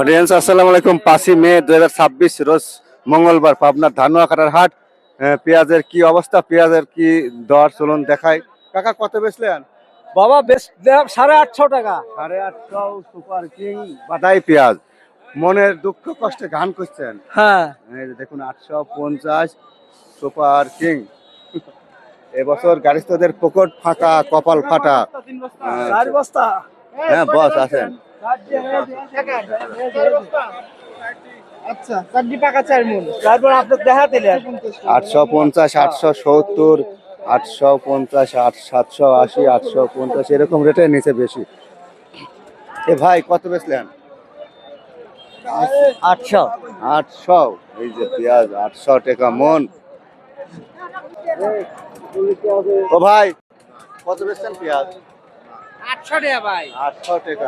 Audience আসসালামু আলাইকুম। 5ই মে 2026 রোজ মঙ্গলবার পাবনার ধানুয়াকাটার হাট। পেঁয়াজের কি অবস্থা, পেঁয়াজের কি দর চলুন দেখাই। কাকা কত বেচলেন? বাবা বেশ 850 টাকা। 850 সুপার কিং বাটাই পেঁয়াজ। মনের দুঃখ কষ্টে গান করছেন। হ্যাঁ, এই যে দেখুন 850 সুপার কিং। এবছর গাড়িস্তদের পকেট ফাঁকা, কপাল ফাটা। 4 বস্তা। হ্যাঁ বস আছেন। আচ্ছা, চারটি পাকা 4 মণ। তারপর আপনি দেখা দিলেন 850, 870, 850, 780, 850 এরকম রেটে নিচে বেশি। এ ভাই কত বেচলেন? 800। 800। এই যে পেঁয়াজ 800 টাকা মন। ও ভাই কত বেচলেন পেঁয়াজ? 800 টাকা ভাই। 800 টাকা।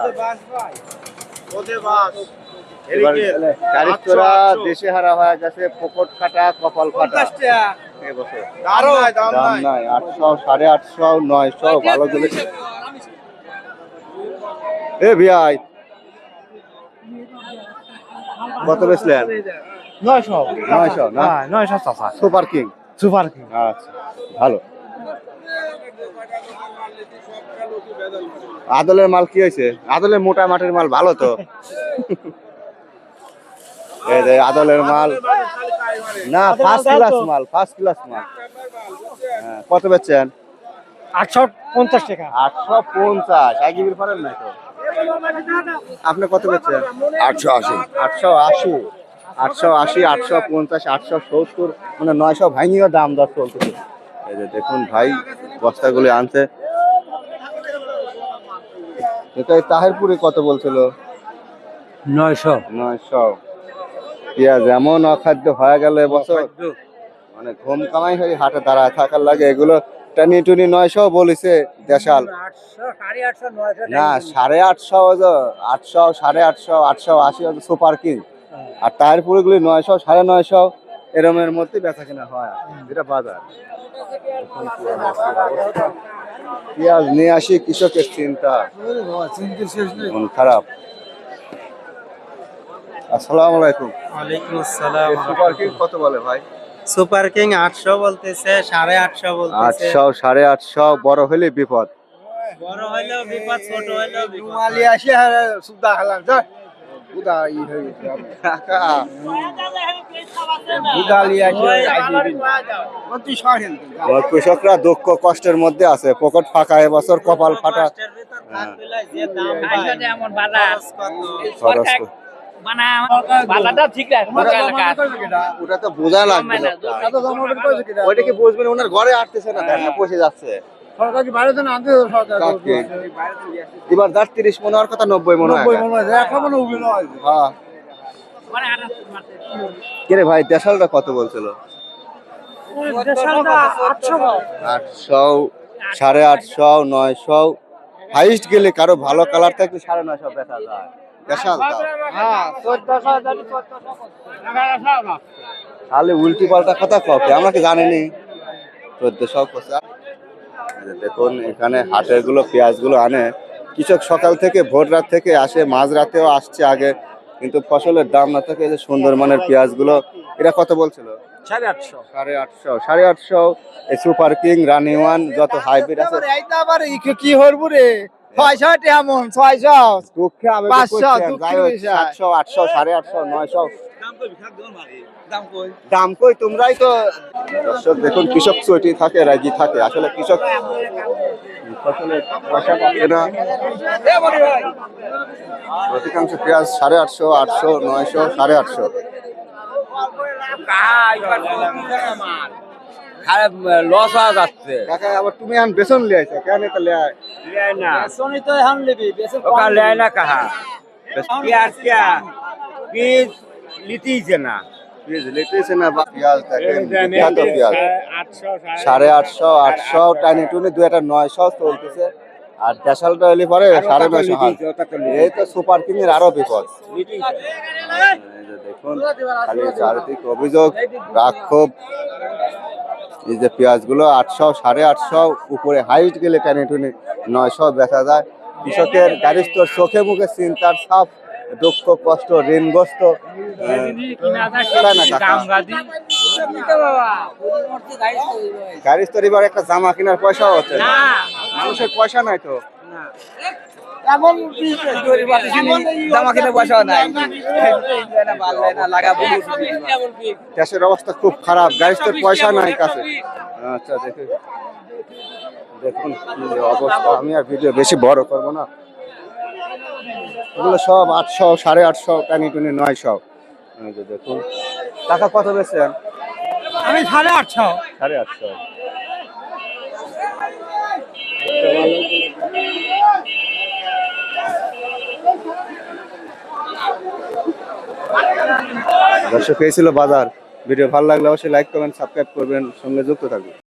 গাড়িস্তরা দেশে হারা হয়ে গেছে, পকেট কাটা, কপাল ফাটা। দাম নাই 800, 850, 900 ভালো করে। এ ভাই কত বেচলেন? 900। 900 না? হ্যাঁ, 900 চাচা। Super king. Super king. আচ্ছা ভালো। আদলের মাল কি হয়েছে? আদলের মোটা মাটির মাল ভালো তো। এই যে আদলের মাল না, ফার্স্ট ক্লাস মাল, ফার্স্ট ক্লাস মাল। হ্যাঁ, কত বেচছেন? 850 টাকা। 850। আগে বিল করেন না তো? আপনি কত বেচছেন? 880। 880, 880, 850, 870, মানে 900 ভাঙিও দাম দর চলতেছে। এই যে দেখুন ভাই বস্তাগুলি আনছে। এটা তাহিরপুরে কত বলছিল? 900। 900। পেঁয়াজ এমন অখাদ্য হয়ে গেল এবছর, মানে ঘুম কামাই হয়ে হাটে দাঁড়ায় থাকার লাগে। এগুলো টানি টুনি 900 বলেছে দেশাল। 800, 850, 900 না 850, 800, 850, 880 সুপার কিং। আর তাহিরপুরে গুলি 900, 950 এরমের মধ্যে বেচা কেনা হয়, যেটা বাজার। পেঁয়াজ নিয়ে আসি, কৃষকের চিন্তা, মন খারাপ। আসসালামু আলাইকুম। ওয়ালাইকুম আসসালাম। সুপার কিং কত বলে ভাই? সুপার কিং 800 বলতেছে, 850 বলতেছে। 800, 850। বড় হলে বিপদ। বড় হইলেও বিপদ, ছোট হইলেও বিপদ। রুমালি আসে আর সুদা খালাম যা উদা ই হয়ে গেছে। কাকা উদালি আসে আইডিবিন তুই সহেন। কৃষকরা দুঃখ কষ্টের মধ্যে আছে, পকেট ফাঁকা এবছর, কপাল ফাটা। কষ্টের ভিতর থাকতে লাই যে দাম পায়। এমন বাজার খরচ কর। মানে বাজারটা ঠিক ওটা তো বোঝা লাগবে না। ওইটা কি বুঝবেন? ওনার ঘরে আটতেছে না, দেখ না পচে যাচ্ছে। সরকার কি বাইরে থেকে আনতে সরকার কাকে? এবার যার 30 মনে হওয়ার কথা 90 মনে হয়। 90 মনে হয় এখন মনে উবিল হয়। হ্যাঁ। কে রে ভাই দেশালটা কত বলছিল? দেশালটা 800 800, 850, 900। হাইস্ট গেলে কারো ভালো কালার থাকলে 950 বেচা যায় দেশাল। হ্যাঁ 14,000 তাহলে উল্টি পাল্টা কথা কবে আমরা কি জানিনি। 1400। দেখুন এখানে হাটের গুলো পেঁয়াজ গুলো আনে কৃষক সকাল থেকে, ভোর রাত থেকে আসে, মাঝ রাতেও আসছে আগে, কিন্তু ফসলের দাম না থাকে। যে সুন্দর মানের পেঁয়াজ গুলো, এটা কত বলছিল? 850 850, 850। এই সুপার কিং, রানি ওয়ান যত হাইব্রিড আছে। এইটা আবার কি হরবু রে 600 টাকা মন 600 দুঃখে আমি 500 দুঃখের বিষয় 700, 800, 850, 900 দাম কই? তোমরাই তো দর্শক দেখুন কৃষক চটি থাকে, রাজি থাকে। আসলে কৃষক ফসলের পয়সা পাচ্ছে না। অধিকাংশ পেঁয়াজ 850, 800, 900, 850। লস হয়ে যাচ্ছে। কাকা আবার তুমি এখন বেসন লিয়াইছো কেন? এটা লিয়াই না সোনি তো এখন লিবি বেশি ওকা লেয় না কাহা পেঁয়াজ क्या বীজ লিতিছে না পেঁয়াজ লেটেছে না বা পেঁয়াজ দেখেন বিখ্যাত পেঁয়াজ 850, 800 টানি টুনি 2-900 চলতেছে। আর দেশালটা হলে পরে 950। এই তো সুপার কিংয়ের আরো বিপদ। এই যে দেখুন খালি চারিদিক অভিযোগ, রাক্ষোভ। এই যে পেঁয়াজ গুলো 800, 850 উপরে হাইট গেলে টানি টুনি 900 বেচা যায়। কৃষকের গারিস্তর চোখে মুখে চিন্তার ছাপ, দুঃখ কষ্ট ঋণগ্রস্ত গারিস্তর এবার একটা জামা কেনার পয়সাও হচ্ছে না, মানুষের পয়সা নাই তো। জামা কিনে পয়সা নাই দেশের অবস্থা খুব খারাপ, গারিস্তর পয়সা নাই কাছে। আচ্ছা দেখুন দেখুন কি অবস্থা, আমি আর ভিডিও বেশি বড় করবো না। এগুলো সব 800 850 টানি টুনি 900। দেখুন টাকা কত বেচছেন? আমি 850। 850। দর্শক এই ছিল বাজার। ভিডিও ভালো লাগলে অবশ্যই লাইক করবেন, সাবস্ক্রাইব করবেন, সঙ্গে যুক্ত থাকবেন।